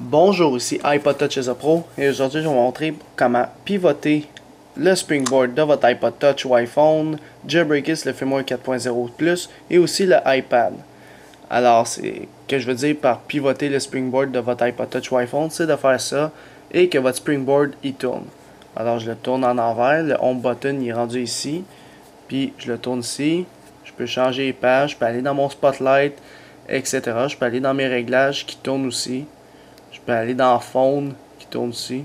Bonjour, ici iPod Touch as a Pro et aujourd'hui je vais vous montrer comment pivoter le springboard de votre iPod Touch ou iPhone, jailbreaker le firmware 4.0 Plus et aussi le iPad. Alors, c'est que je veux dire par pivoter le springboard de votre iPod Touch ou iPhone, c'est de faire ça et que votre springboard y tourne. Alors, je le tourne en envers, le Home button il est rendu ici, puis je le tourne ici, je peux changer les pages, je peux aller dans mon Spotlight, etc. Je peux aller dans mes réglages qui tournent aussi. Je peux aller dans Phone qui tourne ici,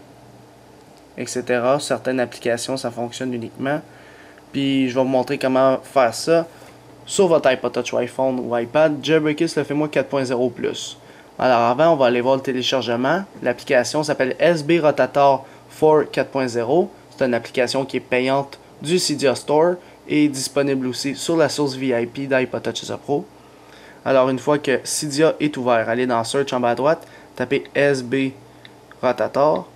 etc. Certaines applications, ça fonctionne uniquement. Puis je vais vous montrer comment faire ça sur votre iPod Touch ou iPhone ou iPad. Jailbreaker le firmware 4.0 Plus. Alors avant, on va aller voir le téléchargement. L'application s'appelle SB Rotator for 4.0. C'est une application qui est payante du Cydia Store et disponible aussi sur la source VIP d'iPod Touch as a Pro. Alors une fois que Cydia est ouvert, allez dans Search en bas à droite, tapez SB Rotator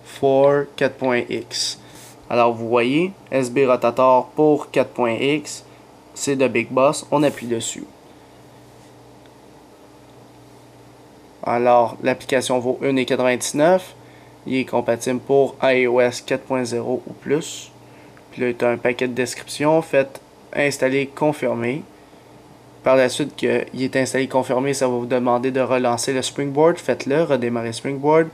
for 4.x. Alors vous voyez, SB Rotator pour 4.x, c'est de Big Boss, on appuie dessus. Alors l'application vaut 1,99$, il est compatible pour iOS 4.0 ou plus. Puis là, il y a un paquet de description, faites installer, confirmer. Par la suite qu'il est installé, confirmé, ça va vous demander de relancer le springboard. Faites-le, redémarrer springboard.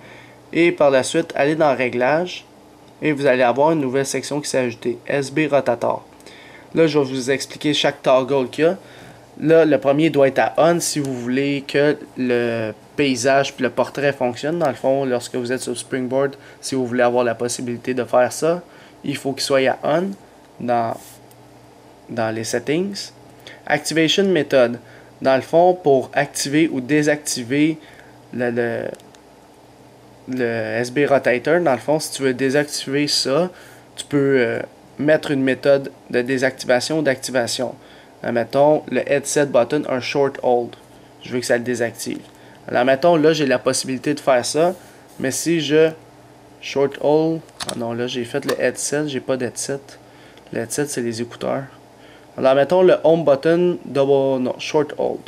Et par la suite, allez dans Réglages. Et vous allez avoir une nouvelle section qui s'est ajoutée, SB Rotator. Là, je vais vous expliquer chaque toggle qu'il y a. Là, le premier doit être à on si vous voulez que le paysage puis le portrait fonctionne. Dans le fond, lorsque vous êtes sur springboard, si vous voulez avoir la possibilité de faire ça, il faut qu'il soit à on dans les settings. Activation method. Dans le fond, pour activer ou désactiver le SB Rotator, dans le fond, si tu veux désactiver ça, tu peux mettre une méthode de désactivation ou d'activation. Mettons, le headset button, un short hold. Je veux que ça le désactive. Alors, mettons, là, j'ai la possibilité de faire ça, mais si je short hold, ah non, là, j'ai fait le headset, j'ai pas d'headset. Le headset, c'est les écouteurs. Alors, mettons le home button, short hold.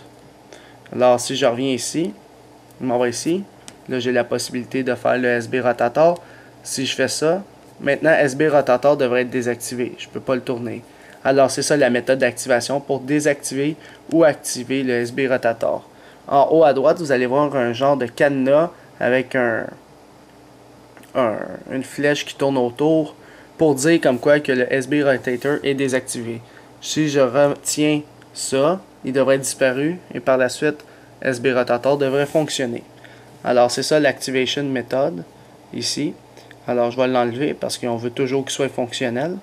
Alors, si je reviens ici, je m'en vais ici. Là, j'ai la possibilité de faire le SB Rotator. Si je fais ça, maintenant, SB Rotator devrait être désactivé. Je ne peux pas le tourner. Alors, c'est ça la méthode d'activation pour désactiver ou activer le SB Rotator. En haut à droite, vous allez voir un genre de cadenas avec une flèche qui tourne autour pour dire comme quoi que le SB Rotator est désactivé. Si je retiens ça, il devrait être disparu et par la suite, SB Rotator devrait fonctionner. Alors, c'est ça l'activation method ici. Alors, je vais l'enlever parce qu'on veut toujours qu'il soit fonctionnel.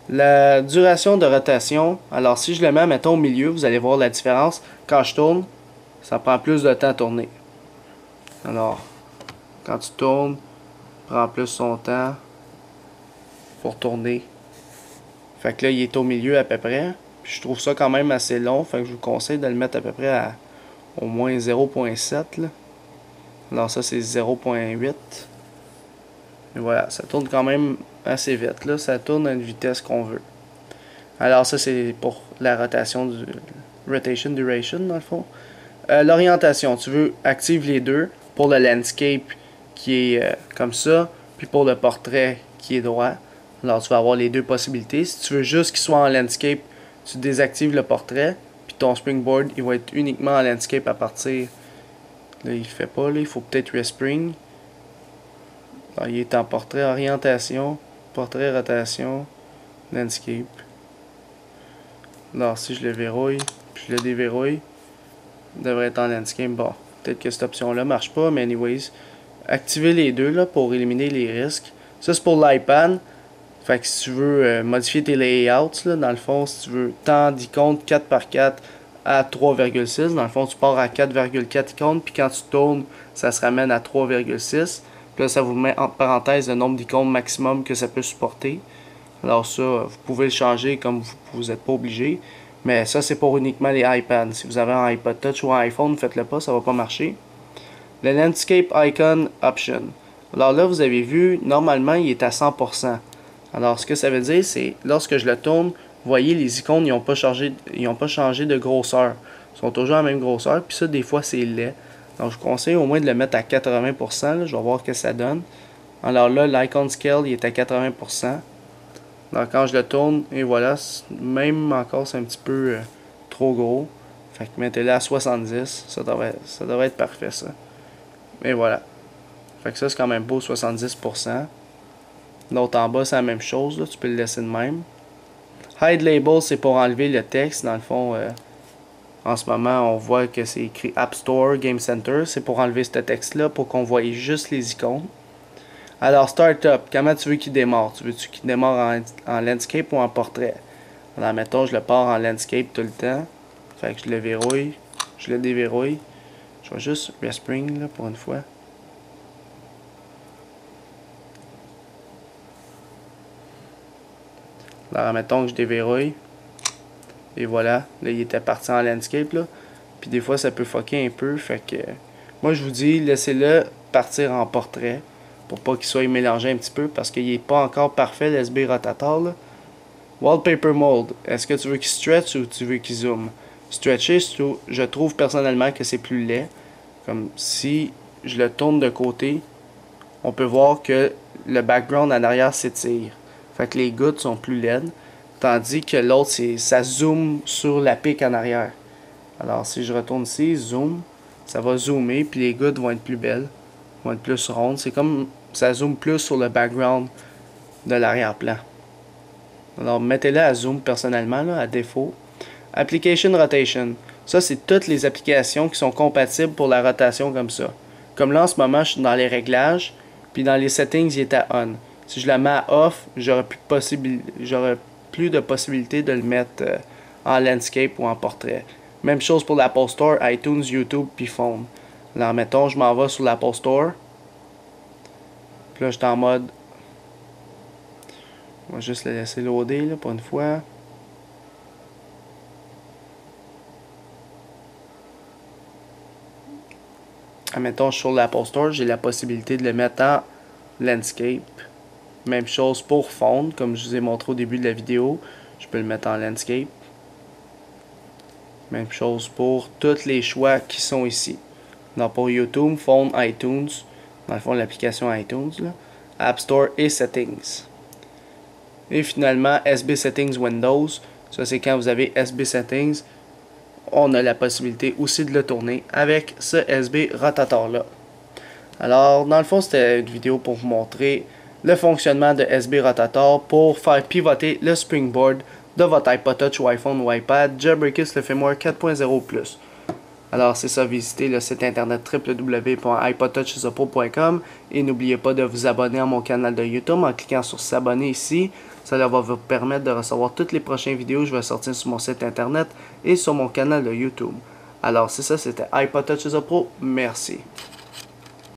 La duration de rotation, alors si je le mets, mettons, au milieu, vous allez voir la différence. Quand je tourne, ça prend plus de temps à tourner. Alors, quand tu tournes, prend plus son temps pour tourner. Fait que là, il est au milieu à peu près. Puis je trouve ça quand même assez long. Fait que je vous conseille de le mettre à peu près à au moins 0.7. Alors ça, c'est 0.8. Et voilà, ça tourne quand même assez vite. Là, ça tourne à une vitesse qu'on veut. Alors ça, c'est pour la rotation rotation duration, dans le fond. L'orientation, tu veux activer les deux. Pour le landscape qui est comme ça. Puis pour le portrait qui est droit. Alors tu vas avoir les deux possibilités. Si tu veux juste qu'il soit en landscape, tu désactives le portrait. Puis ton springboard, il va être uniquement en landscape à partir. Là, il ne fait pas. Là, il faut peut-être respring. Alors, il est en portrait orientation. Portrait rotation. Landscape. Alors si je le verrouille. Puis je le déverrouille. Il devrait être en landscape. Bon, peut-être que cette option-là marche pas. Mais anyways. Activer les deux là, pour éliminer les risques. Ça, c'est pour l'iPad. Fait que si tu veux modifier tes layouts, là, dans le fond, si tu veux tant d'icônes 4x4 à 3,6, dans le fond, tu pars à 4,4 icônes, puis quand tu tournes, ça se ramène à 3,6. Puis là, ça vous met entre parenthèses le nombre d'icônes maximum que ça peut supporter. Alors ça, vous pouvez le changer comme vous n'êtes pas obligé. Mais ça, c'est pour uniquement les iPads. Si vous avez un iPod Touch ou un iPhone, faites-le pas, ça va pas marcher. Le Landscape Icon Option. Alors là, vous avez vu, normalement, il est à 100%. Alors, ce que ça veut dire, c'est, lorsque je le tourne, vous voyez, les icônes, ils n'ont pas changé de grosseur. Ils sont toujours à la même grosseur. Puis ça, des fois, c'est laid. Donc, je vous conseille au moins de le mettre à 80%. Là. Je vais voir ce que ça donne. Alors là, l'icon scale, il est à 80%. Donc, quand je le tourne, et voilà, même encore, c'est un petit peu trop gros. Fait que mettez-le à 70. Ça devrait être parfait, ça. Et voilà. Fait que ça, c'est quand même beau, 70%. L'autre en bas, c'est la même chose. Là. Tu peux le laisser de même. Hide Label, c'est pour enlever le texte. Dans le fond, en ce moment, on voit que c'est écrit App Store, Game Center. C'est pour enlever ce texte-là, pour qu'on voie juste les icônes. Alors, Startup, comment tu veux qu'il démarre? Tu veux-tu qu'il démarre en landscape ou en portrait? Alors, mettons, je le pars en landscape tout le temps. Fait que je le verrouille. Je le déverrouille. Je vais juste respring là, pour une fois. Alors, mettons que je déverrouille. Et voilà. Là, il était parti en landscape. Là. Puis des fois, ça peut fucker un peu. Fait que moi, je vous dis, laissez-le partir en portrait. Pour pas qu'il soit mélangé un petit peu. Parce qu'il n'est pas encore parfait, l'SB Rotator. Là. Wallpaper Mode. Est-ce que tu veux qu'il stretch ou tu veux qu'il zoome? Stretcher, je trouve personnellement que c'est plus laid. Comme si je le tourne de côté, on peut voir que le background en arrière s'étire. Fait que les gouttes sont plus laides. Tandis que l'autre, ça zoome sur la pique en arrière. Alors si je retourne ici, zoom, ça va zoomer, puis les gouttes vont être plus belles. Vont être plus rondes. C'est comme ça zoome plus sur le background de l'arrière-plan. Alors mettez-le à zoom personnellement, là, à défaut. Application Rotation. Ça, c'est toutes les applications qui sont compatibles pour la rotation comme ça. Comme là, en ce moment, je suis dans les réglages, puis dans les settings, il est à on. Si je la mets à off, j'aurais plus de possibilité de le mettre en landscape ou en portrait. Même chose pour l'Apple Store, iTunes, YouTube, puis Phone. Là, mettons, je m'en vais sur l'Apple Store. Puis là, je suis en mode... On va juste le laisser loader, là, pour une fois. Admettons, je suis sur l'Apple Store, j'ai la possibilité de le mettre en landscape. Même chose pour fond, comme je vous ai montré au début de la vidéo. Je peux le mettre en landscape. Même chose pour tous les choix qui sont ici. Donc pour YouTube, Phone, iTunes, dans le fond l'application iTunes, là, App Store et Settings. Et finalement, SB Settings Windows. Ça c'est quand vous avez SB Settings. On a la possibilité aussi de le tourner avec ce SB Rotator là. Alors dans le fond c'était une vidéo pour vous montrer le fonctionnement de SB Rotator pour faire pivoter le springboard de votre iPod Touch ou iPhone ou iPad Jailbreakers le firmware 4.0+. Alors c'est ça, visitez le site internet www.ipodtouchthepro.com et n'oubliez pas de vous abonner à mon canal de YouTube en cliquant sur s'abonner ici. Cela va vous permettre de recevoir toutes les prochaines vidéos que je vais sortir sur mon site internet et sur mon canal de YouTube. Alors c'est ça, c'était iPod Touch Pro. Merci.